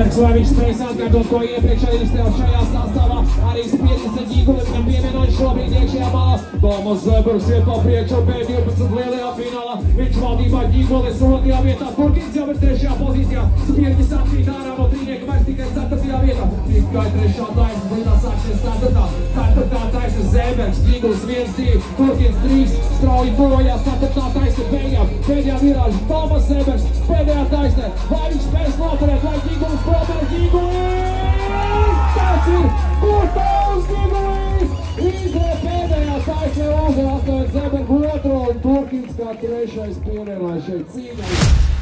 Zembergs, vai viņš spējas atkārtot, ko iepriekšēji izstēl šajā sastāvā. Arī spiedis ar Ģīguli, viņam pievienojas šobrīd iekšējā malā. Tomas Zembergs iet pa priekšu B12 lielajā finālā. Viņš valdībā Ģīgulis 2. vietā, Purkins jau ir 3. pozīcijā. Spiedis atkrīt ārā no trīnieka, vairs tikai 4. vietā. Tikai 3. taisnes, līdā sāksies 4. 4. taisnes Zembergs, Ģīgulis 1-2, Purkins 3, strauji tojās 4. taisne beigām. Pēdējā virāža, Tomas Zembergs, pēdējā taisne. Vai viņš spēs noturēt, vai Ģīgulis probēr Ģīgulis? Tas ir Kurtaus Ģīgulis! Izrē pēdējā taisne uzvar 8 Zembergu 2 un Purkins kā 3. pievienojas šeit cīņai.